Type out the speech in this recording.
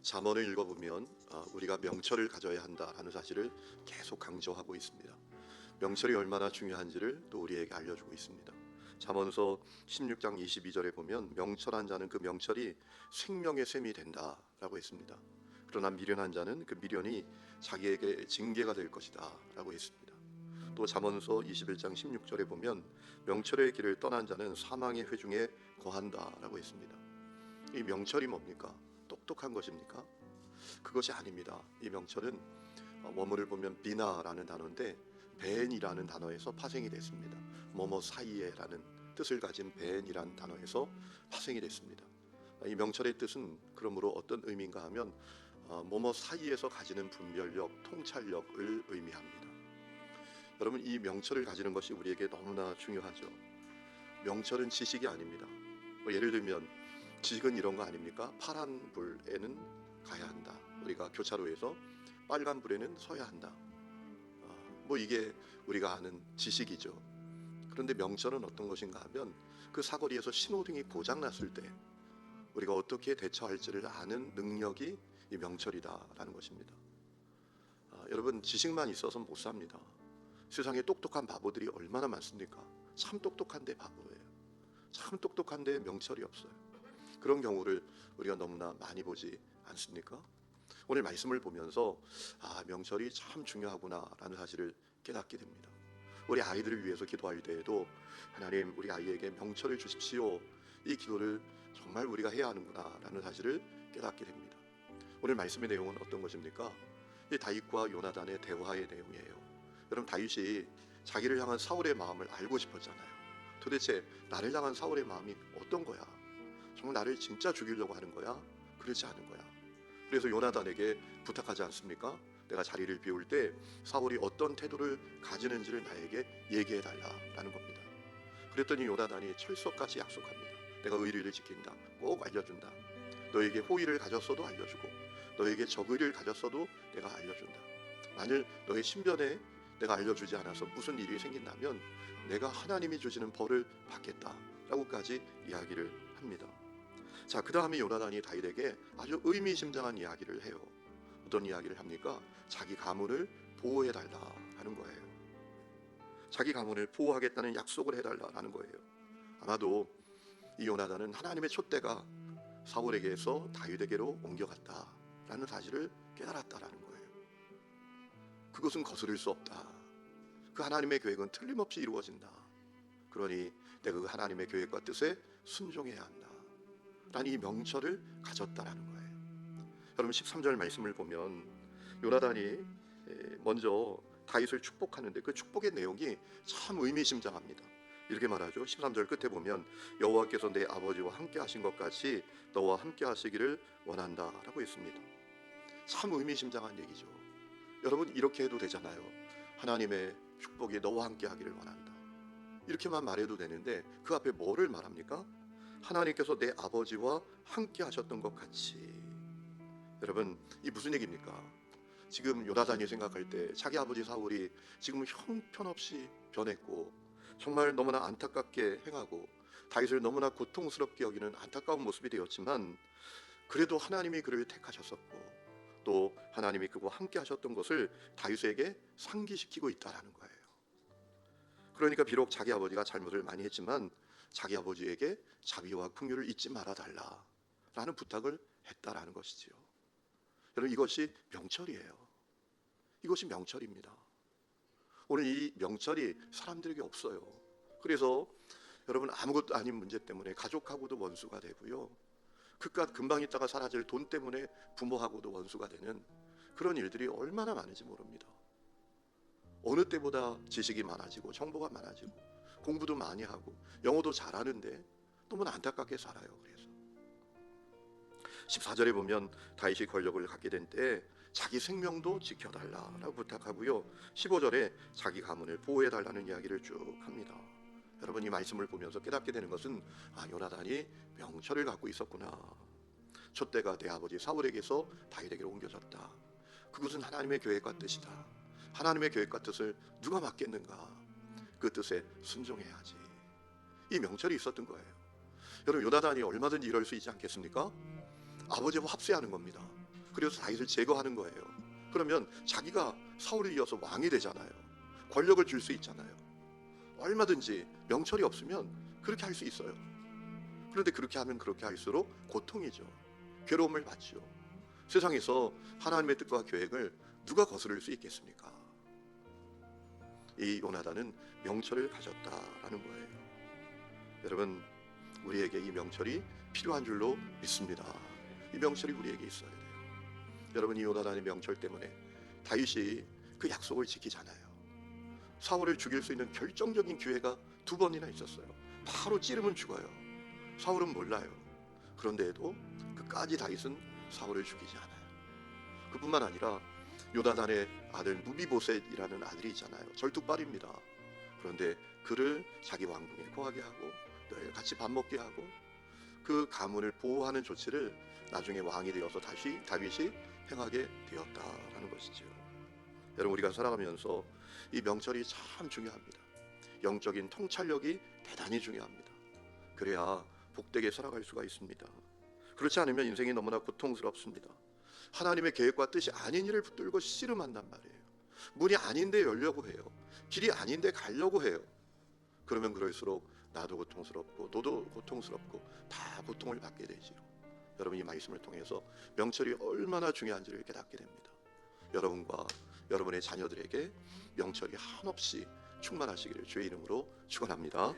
잠언을 읽어보면 우리가 명철을 가져야 한다라는 사실을 계속 강조하고 있습니다. 명철이 얼마나 중요한지를 또 우리에게 알려주고 있습니다. 잠언서 16장 22절에 보면 명철한 자는 그 명철이 생명의 샘이 된다라고 했습니다. 그러나 미련한 자는 그 미련이 자기에게 징계가 될 것이다 라고 했습니다. 또 잠언서 21장 16절에 보면 명철의 길을 떠난 자는 사망의 회중에 거한다 라고 했습니다. 이 명철이 뭡니까? 똑똑한 것입니까? 그것이 아닙니다. 이 명철은 원문을 보면 비나라는 단어인데 벤이라는 단어에서 파생이 됐습니다. 뭐뭐 사이에라는 뜻을 가진 벤이라는 단어에서 파생이 됐습니다. 이 명철의 뜻은 그러므로 어떤 의미인가 하면 뭐뭐 사이에서 가지는 분별력, 통찰력을 의미합니다. 여러분, 이 명철을 가지는 것이 우리에게 너무나 중요하죠. 명철은 지식이 아닙니다. 예를 들면 지식은 이런 거 아닙니까? 파란 불에는 가야 한다. 우리가 교차로에서 빨간 불에는 서야 한다. 이게 우리가 아는 지식이죠. 그런데 명철은 어떤 것인가 하면 그 사거리에서 신호등이 고장났을 때 우리가 어떻게 대처할지를 아는 능력이 이 명철이다라는 것입니다. 여러분, 지식만 있어서 못 삽니다. 세상에 똑똑한 바보들이 얼마나 많습니까? 참 똑똑한데 바보예요. 참 똑똑한데 명철이 없어요. 그런 경우를 우리가 너무나 많이 보지 않습니까? 오늘 말씀을 보면서 명철이 참 중요하구나라는 사실을 깨닫게 됩니다. 우리 아이들을 위해서 기도할 때에도 하나님, 우리 아이에게 명철을 주십시오. 이 기도를 정말 우리가 해야 하는구나라는 사실을 깨닫게 됩니다. 오늘 말씀의 내용은 어떤 것입니까? 이 다윗과 요나단의 대화의 내용이에요. 여러분, 다윗이 자기를 향한 사울의 마음을 알고 싶었잖아요. 도대체 나를 향한 사울의 마음이 어떤 거야? 정말 나를 진짜 죽이려고 하는 거야? 그렇지 않은 거야. 그래서 요나단에게 부탁하지 않습니까? 내가 자리를 비울 때 사울이 어떤 태도를 가지는지를 나에게 얘기해 달라라는 겁니다. 그랬더니 요나단이 철석같이 약속합니다. 내가 의리를 지킨다. 꼭 알려준다. 너에게 호의를 가졌어도 알려주고 너에게 적의를 가졌어도 내가 알려준다. 만일 너의 신변에 내가 알려주지 않아서 무슨 일이 생긴다면 내가 하나님이 주시는 벌을 받겠다라고까지 이야기를 합니다. 자, 그 다음에 요나단이 다윗에게 아주 의미심장한 이야기를 해요. 어떤 이야기를 합니까? 자기 가문을 보호해달라 하는 거예요. 자기 가문을 보호하겠다는 약속을 해달라는 거예요. 아마도 이 요나단은 하나님의 촛대가 사울에게서 다윗에게로 옮겨갔다라는 사실을 깨달았다라는 거예요. 그것은 거스를 수 없다. 그 하나님의 계획은 틀림없이 이루어진다. 그러니 내가 그 하나님의 계획과 뜻에 순종해야 한다. 라는 이 명철을 가졌다라는 거예요. 여러분, 13절 말씀을 보면 요나단이 먼저 다윗을 축복하는데 그 축복의 내용이 참 의미심장합니다. 이렇게 말하죠. 13절 끝에 보면 여호와께서 내 아버지와 함께 하신 것 같이 너와 함께 하시기를 원한다 라고 했습니다. 참 의미심장한 얘기죠. 여러분, 이렇게 해도 되잖아요. 하나님의 축복이 너와 함께 하기를 원한다. 이렇게만 말해도 되는데 그 앞에 뭐를 말합니까? 하나님께서 내 아버지와 함께 하셨던 것 같이. 여러분, 이 무슨 얘기입니까? 지금 요나단이 생각할 때 자기 아버지 사울이 지금 형편없이 변했고 정말 너무나 안타깝게 행하고 다윗을 너무나 고통스럽게 여기는 안타까운 모습이 되었지만 그래도 하나님이 그를 택하셨었고 또 하나님이 그와 함께 하셨던 것을 다윗에게 상기시키고 있다라는 거예요. 그러니까 비록 자기 아버지가 잘못을 많이 했지만 자기 아버지에게 자비와 긍휼을 잊지 말아달라 라는 부탁을 했다라는 것이지요. 여러분, 이것이 명철이에요. 이것이 명철입니다. 오늘 이 명철이 사람들에게 없어요. 그래서 여러분, 아무것도 아닌 문제 때문에 가족하고도 원수가 되고요, 그깟 금방 있다가 사라질 돈 때문에 부모하고도 원수가 되는 그런 일들이 얼마나 많은지 모릅니다. 어느 때보다 지식이 많아지고 정보가 많아지고 공부도 많이 하고 영어도 잘하는데 너무나 안타깝게 살아요. 그래서 14절에 보면 다윗이 권력을 갖게 된 때 자기 생명도 지켜달라라고 부탁하고요, 15절에 자기 가문을 보호해달라는 이야기를 쭉 합니다. 여러분, 이 말씀을 보면서 깨닫게 되는 것은 요나단이 명철을 갖고 있었구나. 촛대가 내 아버지 사울에게서 다윗에게로 옮겨졌다. 그것은 하나님의 계획과 뜻이다. 하나님의 계획과 뜻을 누가 막겠는가? 그 뜻에 순종해야지. 이 명철이 있었던 거예요. 여러분, 요나단이 얼마든지 이럴 수 있지 않겠습니까? 아버지와 합세하는 겁니다. 그래서 다윗을 제거하는 거예요. 그러면 자기가 사울을 이어서 왕이 되잖아요. 권력을 줄 수 있잖아요. 얼마든지 명철이 없으면 그렇게 할 수 있어요. 그런데 그렇게 하면 그렇게 할수록 고통이죠. 괴로움을 받죠. 세상에서 하나님의 뜻과 계획을 누가 거스를 수 있겠습니까? 이 요나단은 명철을 가졌다라는 거예요. 여러분, 우리에게 이 명철이 필요한 줄로 믿습니다. 이 명철이 우리에게 있어야 돼요. 여러분, 이 요나단의 명철 때문에 다윗이 그 약속을 지키잖아요. 사울을 죽일 수 있는 결정적인 기회가 2번이나 있었어요. 바로 찌르면 죽어요. 사울은 몰라요. 그런데도 끝까지 다윗은 사울을 죽이지 않아요. 그뿐만 아니라 요나단의 아들 무비보셋이라는 아들이 있잖아요. 절뚝발입니다. 그런데 그를 자기 왕궁에 거하게 하고 늘 같이 밥 먹게 하고 그 가문을 보호하는 조치를 나중에 왕이 되어서 다시 다윗이 행하게 되었다라는 것이죠. 여러분, 우리가 살아가면서 이 명철이 참 중요합니다. 영적인 통찰력이 대단히 중요합니다. 그래야 복되게 살아갈 수가 있습니다. 그렇지 않으면 인생이 너무나 고통스럽습니다. 하나님의 계획과 뜻이 아닌 일을 붙들고 씨름한단 말이에요. 문이 아닌데 열려고 해요. 길이 아닌데 가려고 해요. 그러면 그럴수록 나도 고통스럽고 너도 고통스럽고 다 고통을 받게 되지요. 여러분, 이 말씀을 통해서 명철이 얼마나 중요한지를 깨닫게 됩니다. 여러분과 여러분의 자녀들에게 명철이 한없이 충만하시기를 주의 이름으로 축원합니다.